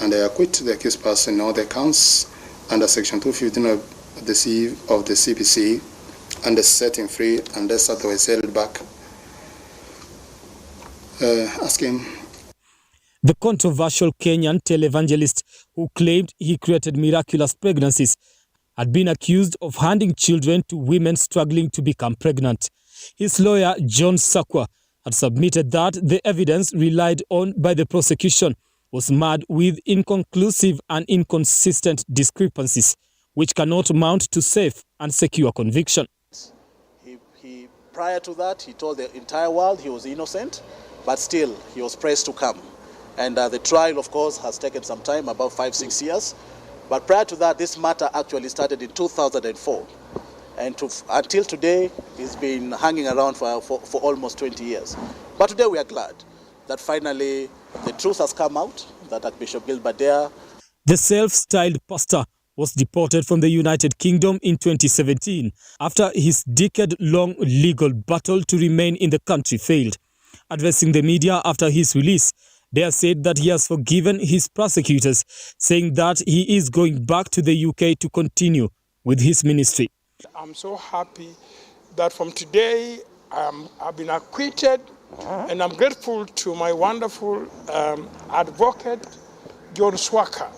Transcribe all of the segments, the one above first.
and I acquit the accused person on the counts under Section 215 of the CPC, and set him free unless otherwise held back. Asking. The controversial Kenyan televangelist who claimed he created miraculous pregnancies had been accused of handing children to women struggling to become pregnant. His lawyer, John Sakwa, had submitted that the evidence relied on by the prosecution was marred with inconclusive and inconsistent discrepancies, which cannot mount to safe and secure conviction. Prior to that, he told the entire world he was innocent, but still he was pressed to come. And the trial, of course, has taken some time, about 5-6 years. But prior to that, this matter actually started in 2004. And until today, it's been hanging around for almost 20 years. But today we are glad that finally the truth has come out, that Archbishop Gilbert Dare. The self-styled pastor was deported from the United Kingdom in 2017 after his decade-long legal battle to remain in the country failed. Addressing the media after his release, Dare said that he has forgiven his prosecutors, saying that he is going back to the UK to continue with his ministry. I'm so happy that from today I've been acquitted, and I'm grateful to my wonderful advocate, John Swaka.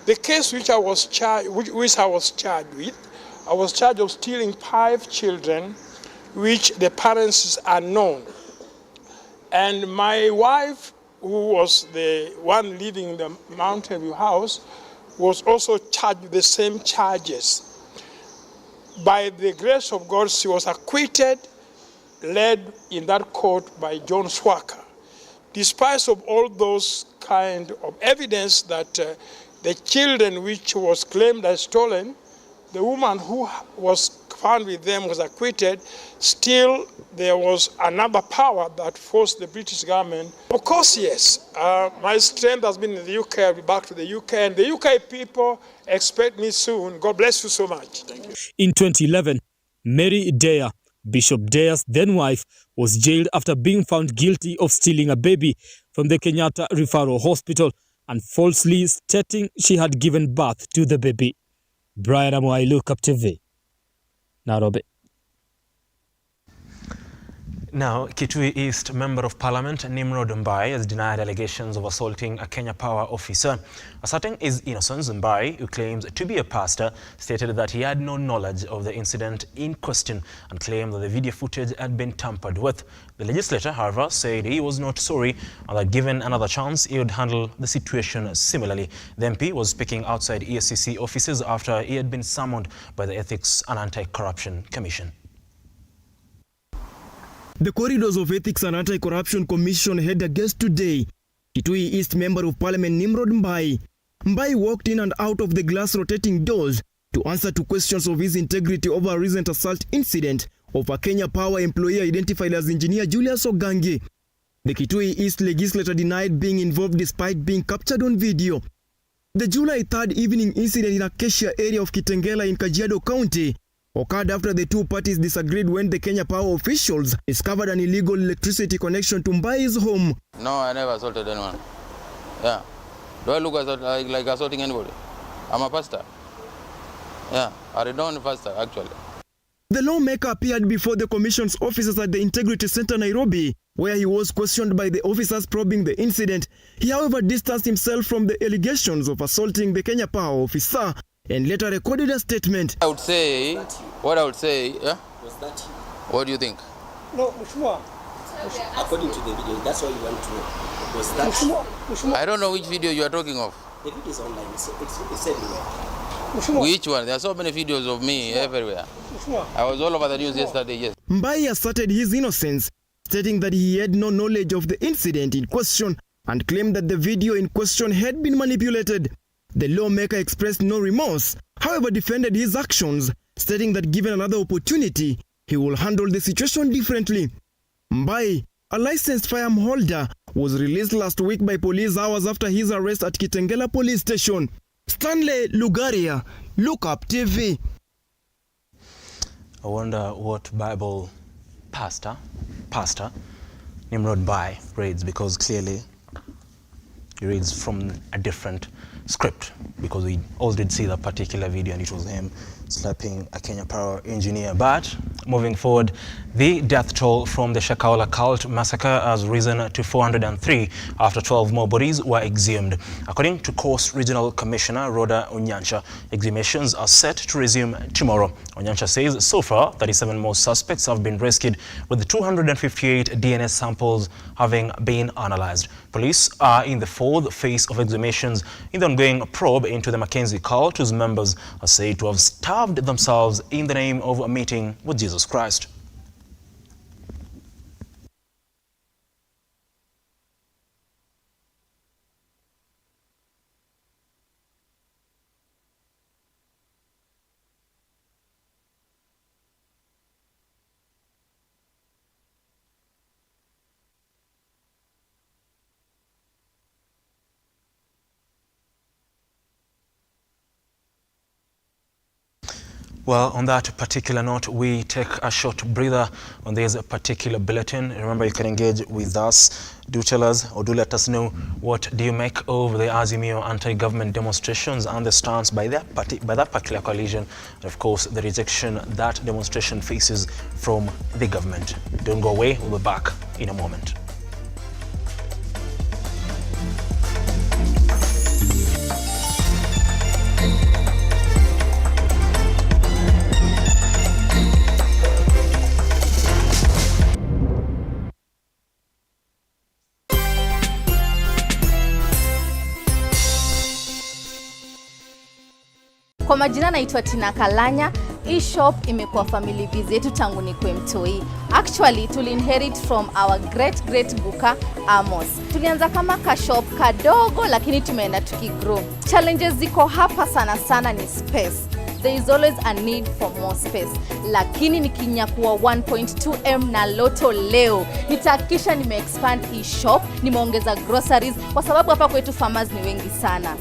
The case which I was charged with, I was charged of stealing 5 children, which the parents are known. And my wife, who was the one living in the Mountain View house, was also charged with the same charges. By the grace of God, she was acquitted, led in that court by John Swaka. Despite of all those kind of evidence that the children which was claimed as stolen, the woman who was found with them was acquitted, still there was another power that forced the British government. Of course, yes, my strength has been in the UK. I'll be back to the UK, and the UK people expect me soon. God bless you so much. Thank you. In 2011, Mary Dare, Bishop Dare's then-wife, was jailed after being found guilty of stealing a baby from the Kenyatta Referral Hospital and falsely stating she had given birth to the baby. Brian Amwai, Lookuptv, Nairobi. Now, Kitui East Member of Parliament Nimrod Mbai has denied allegations of assaulting a Kenya Power officer. Asserting his innocence, Mbai, who claims to be a pastor, stated that he had no knowledge of the incident in question and claimed that the video footage had been tampered with. The legislator, however, said he was not sorry and that given another chance, he would handle the situation similarly. The MP was speaking outside EACC offices after he had been summoned by the Ethics and Anti-Corruption Commission. The corridors of Ethics and Anti-Corruption Commission had a guest today, Kitui East Member of Parliament Nimrod Mbai. Mbai walked in and out of the glass rotating doors to answer to questions of his integrity over a recent assault incident of a Kenya Power employee identified as Engineer Julius Ogangi. The Kitui East legislator denied being involved despite being captured on video. The July 3rd evening incident in Acacia area of Kitengela in Kajiado County occurred after the two parties disagreed when the Kenya Power officials discovered an illegal electricity connection to Mbai's home. No, I never assaulted anyone. Yeah. Do I look like assaulting anybody? I'm a pastor. Yeah, I don't pastor actually. The lawmaker appeared before the commission's officers at the Integrity Center, Nairobi, where he was questioned by the officers probing the incident. He, however, distanced himself from the allegations of assaulting the Kenya Power officer and later recorded a statement. I would say, what I would say, yeah? Was that you? What do you think? No, Mushua. According to the video, that's what you want to know. Was that Mushua? I don't know which video you are talking of. The video is online, it's everywhere. Mushua. Which one? There are so many videos of me everywhere. Mushua. I was all over the news yesterday, yes. Mbai asserted his innocence, stating that he had no knowledge of the incident in question and claimed that the video in question had been manipulated. The lawmaker expressed no remorse, however defended his actions, stating that given another opportunity, he will handle the situation differently. Mbai, a licensed firearm holder, was released last week by police hours after his arrest at Kitengela police station. Stanley Lugaria, Lookuptv. I wonder what Bible pastor Nimrod Mbai reads, because clearly he reads from a different script, because we all did see that particular video and it was him slapping a Kenya Power engineer. But moving forward, the death toll from the Shakahola cult massacre has risen to 403 after 12 more bodies were exhumed. According to Coast Regional Commissioner Rhoda Onyancha, exhumations are set to resume tomorrow. Onyancha says so far 37 more suspects have been rescued, with 258 DNA samples having been analyzed. Police are in the fourth phase of exhumations in the ongoing probe into the Mackenzie cult, whose members are said to have starved themselves in the name of a meeting with Jesus Christ. Well, on that particular note, we take a short breather on this particular bulletin. Remember, you can engage with us. Do tell us, or do let us know, what do you make of the Azimio anti-government demonstrations and the stance by that particular coalition, and of course the rejection that demonstration faces from the government. Don't go away, we'll be back in a moment. Kwa majina naitwa Tina Kalanya. Hii shop imekuwa family biz yetu tangu nikuwe mtoi. Actually, tuli inherit from our great Guka Amos. Tulianza kama ka shop kadogo, lakini tumeenda tukigrow. Challenges ziko hapa sana ni space. There is always a need for more space. Lakini nikinyakuwa 1.2M na Loto leo, nitahakikisha nime-expand hii shop, nimeongeza groceries, kwa sababu hapa kwetu farmers ni wengi sana.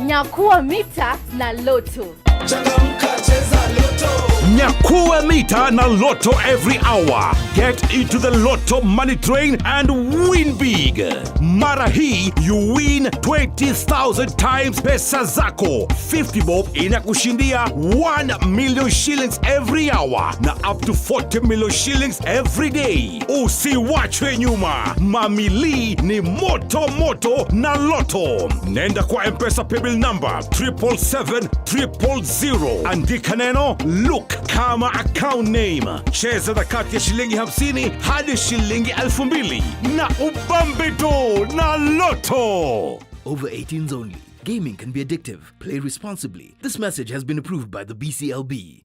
Nyakuwa mita na Loto. Changamka, cheza Loto. Nyakuwa mita na Loto every hour. Get into the Loto money train and win big. Mara hii you win 20,000 times pesa zako. 50 bob inakushindia 1 million shillings every hour na up to 40 million shillings every day. Usiwachwe nyuma. Mamili ni moto na Loto. Nenda kwa M-Pesa paybill number 777-000. Andika neno look kama account name. Cheza na kati ya shilingi 50 hadi shilingi 2,000 na ubambe do na Loto. Over 18s only. Gaming can be addictive. Play responsibly. This message has been approved by the BCLB.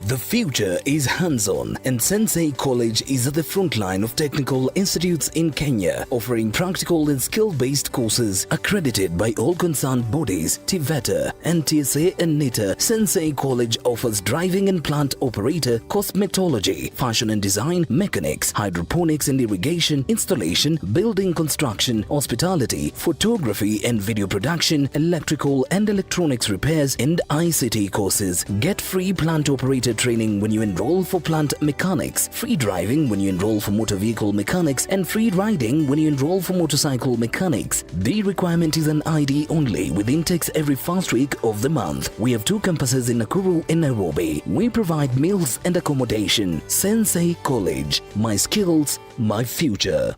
The future is hands-on, and Sensei College is at the front line of technical institutes in Kenya, offering practical and skill-based courses accredited by all concerned bodies, TVETA, NTSA and NITA. Sensei College offers driving and plant operator, cosmetology, fashion and design, mechanics, hydroponics and irrigation, installation, building construction, hospitality, photography and video production, electrical and electronics repairs, and ICT courses. Get free plant operator training when you enroll for plant mechanics, free driving when you enroll for motor vehicle mechanics, and free riding when you enroll for motorcycle mechanics. The requirement is an ID only, with intakes every first week of the month. We have 2 campuses in Nakuru and Nairobi. We provide meals and accommodation. Sensei College. My skills, my future.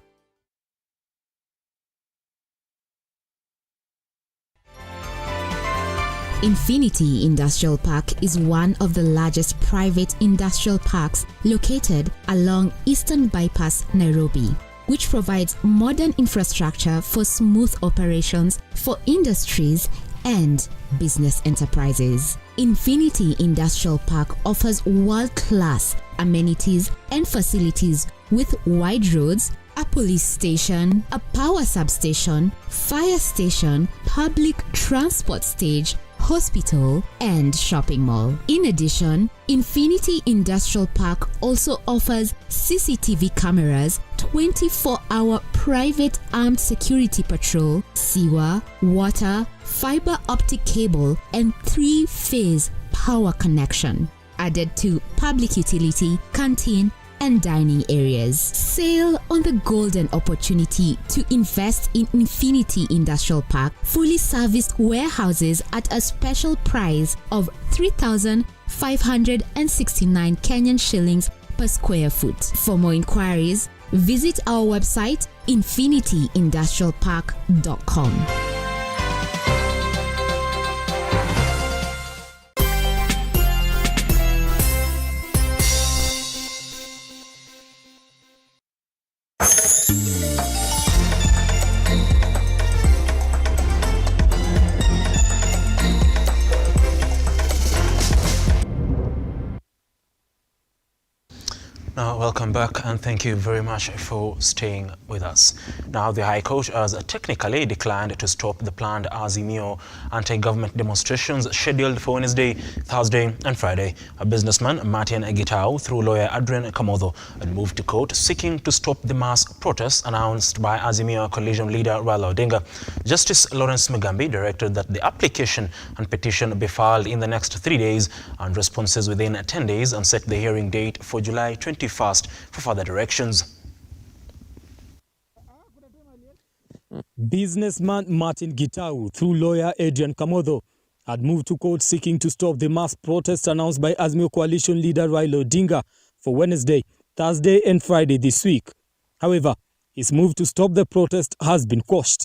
Infinity Industrial Park is one of the largest private industrial parks located along Eastern Bypass, Nairobi, which provides modern infrastructure for smooth operations for industries and business enterprises. Infinity Industrial Park offers world-class amenities and facilities with wide roads, a police station, a power substation, fire station, public transport stage, hospital, and shopping mall. In addition, Infinity Industrial Park also offers CCTV cameras, 24-hour private armed security patrol, sewer, water, fiber optic cable, and 3-phase power connection. Added to public utility, canteen, and dining areas. Sail on the golden opportunity to invest in Infinity Industrial Park, fully serviced warehouses at a special price of 3,569 Kenyan shillings per square foot. For more inquiries, visit our website infinityindustrialpark.com. Now, welcome back and thank you very much for staying with us. Now, the High Court has technically declined to stop the planned azimio anti-government demonstrations scheduled for Wednesday, Thursday and Friday. A businessman, Martin Gitau, through lawyer Adrian Kamotho, had moved to court seeking to stop the mass protests announced by Azimio coalition leader Raila Odinga. Justice Lawrence Mugambi directed that the application and petition be filed in the next 3 days and responses within 10 days and set the hearing date for July 21st for further directions. Businessman Martin Gitau, through lawyer Adrian Kamotho, had moved to court seeking to stop the mass protest announced by Azimio coalition leader Raila Odinga for Wednesday, Thursday and Friday this week. However, his move to stop the protest has been quashed.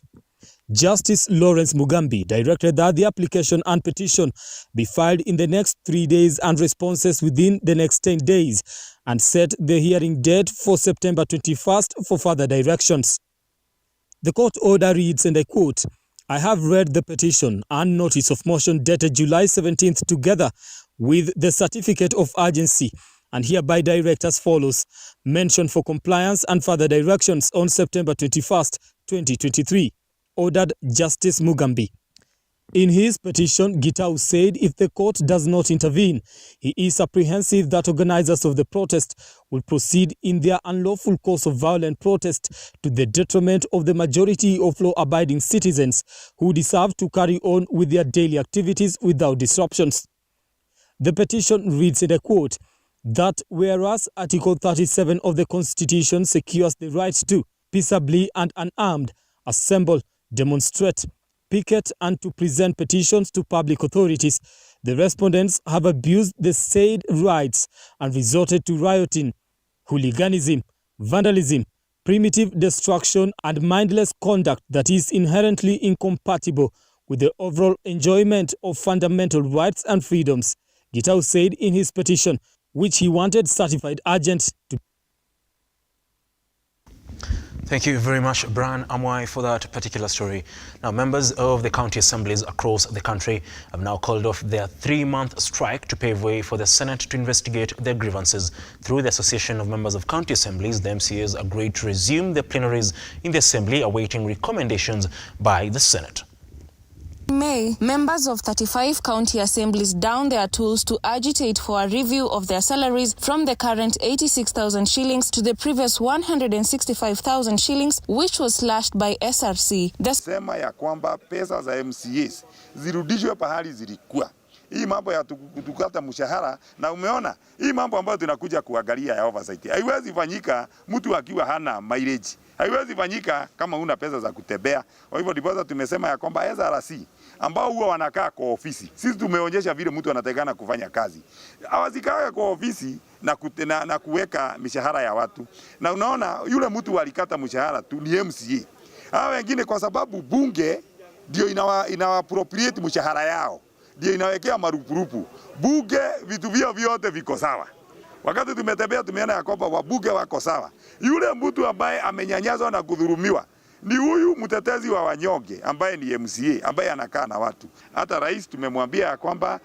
Justice Lawrence Mugambi directed that the application and petition be filed in the next 3 days and responses within the next 10 days and set the hearing date for September 21st for further directions. The court order reads, and I quote, "I have read the petition and notice of motion dated July 17th together with the certificate of urgency and hereby direct as follows. Mention for compliance and further directions on September 21st, 2023. Ordered Justice Mugambi." In his petition, Gitau said if the court does not intervene, he is apprehensive that organizers of the protest will proceed in their unlawful course of violent protest to the detriment of the majority of law-abiding citizens who deserve to carry on with their daily activities without disruptions. The petition reads, and I quote, that whereas Article 37 of the Constitution secures the right to peaceably and unarmed assemble, demonstrate, picket and to present petitions to public authorities, the respondents have abused the said rights and resorted to rioting, hooliganism, vandalism, primitive destruction and mindless conduct that is inherently incompatible with the overall enjoyment of fundamental rights and freedoms, Gitau said in his petition, which he wanted certified urgent to. Thank you very much, Brian Amwai, for that particular story. Now, members of the county assemblies across the country have now called off their 3-month strike to pave way for the Senate to investigate their grievances. Through the Association of Members of County Assemblies, the MCAs agreed to resume their plenaries in the Assembly, awaiting recommendations by the Senate. In May, members of 35 county assemblies downed their tools to agitate for a review of their salaries from the current 86,000 shillings to the previous 165,000 shillings, which was slashed by SRC. Sema ya kwamba pesa za MCAs zirudishwe pahali zilikuwa. Hii mambo ya tukata mshahara, na umeona hii mambo ambayo tunakuja kuangalia ya oversight. Haiwezi fanyika mtu akiwa hana mileage. Haiwezi fanyika kama una pesa za kutembea. Kwa hivyo ndipo tumesema ya kwamba SRC ambao huwa wanakaa kwa ofisi. Sisi tumeonyesha vile mtu anatakana kufanya kazi. Hawazikae kwa ofisi na kuweka mishahara ya watu. Na unaona yule mtu alikata mshahara tu ni MCA. Hao wengine kwa sababu bunge ndio inawa appropriate mshahara yao. Ndio inawekea marupurupu. Bunge vitu vyo vyote viko sawa. Wakati tumetembea tumeona ya kwamba wabunge wako sawa. Yule mtu ambaye amenyanyazwa na kudhulumiwa ni huyu mtetezi wa wanyonge ambaye ni MCA ambaye anakaa na watu. Hata rais tumemwambia ya kwamba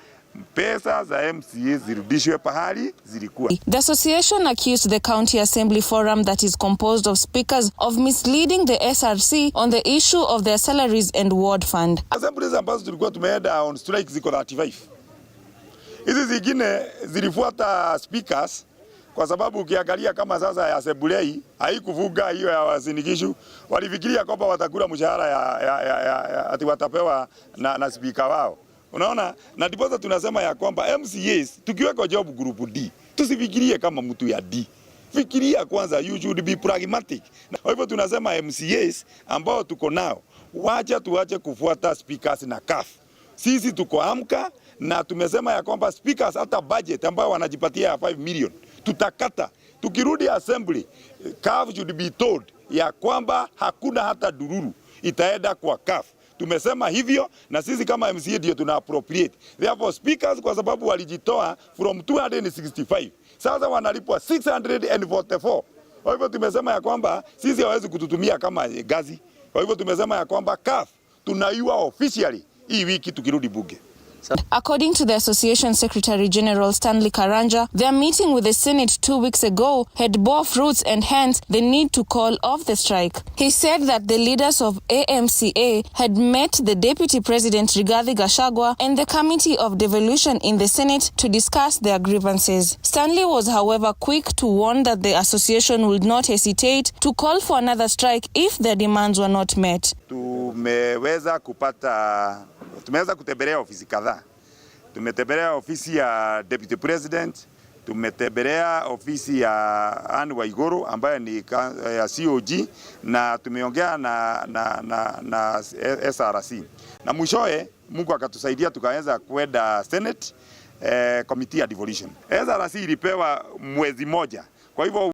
pesa za MCA zirudishwe pahali zilikuwa. The association accused the County Assembly Forum that is composed of speakers of misleading the SRC on the issue of their salaries and ward fund. Assemblies ambazo tulikuwa tumeenda on strike ziko 35. Hizi zingine zilifuata speakers kwa sababu ukiangalia kama sasa ya Sebulei haikuvuga hiyo ya wasinikishu, walifikiria kwamba watakula mshahara ya ati watapewa na speaker wao. Unaona? Na ndipo tunasema ya kwamba MCAs tukiweka job group D, tusifikirie kama mtu ya D. Fikiria kwanza, you should be pragmatic. Kwa hivyo tunasema MCAs ambao tuko nao, tuache kufuata speakers na CAF. Sisi tuko amka na tumesema ya kwamba speakers hata budget ambao wanajipatia ya 5 million tutakata. Tukirudi assembly, CAF should be told ya kwamba hakuna hata dururu itaenda kwa CAF. Tumesema hivyo na sisi kama MCA ndio tuna appropriate. Therefore speakers kwa sababu walijitoa from 265. Sasa wanalipwa 644. Kwa hivyo tumesema ya kwamba sisi hawezi kututumia kama gazi. Kwa hivyo tumesema ya kwamba CAF tunaiwa officially hii wiki tukirudi bunge. According to the Association Secretary General Stanley Karanja, their meeting with the Senate 2 weeks ago had bore fruits and hence the need to call off the strike. He said that the leaders of AMCA had met the Deputy President Rigathi Gachagua and the Committee of Devolution in the Senate to discuss their grievances. Stanley was, however, quick to warn that the association would not hesitate to call for another strike if their demands were not met. Tumeweza kutembelea ofisi kadhaa. Tumetembelea ofisi ya Deputy President, tumetembelea ofisi ya Anne Waiguru ambaye ni ya COG na tumeongea na SRC. Na mwishowe Mungu akatusaidia tukaweza kwenda Senate Committee ya Devolution. SRC ilipewa mwezi moja. Kwa hivyo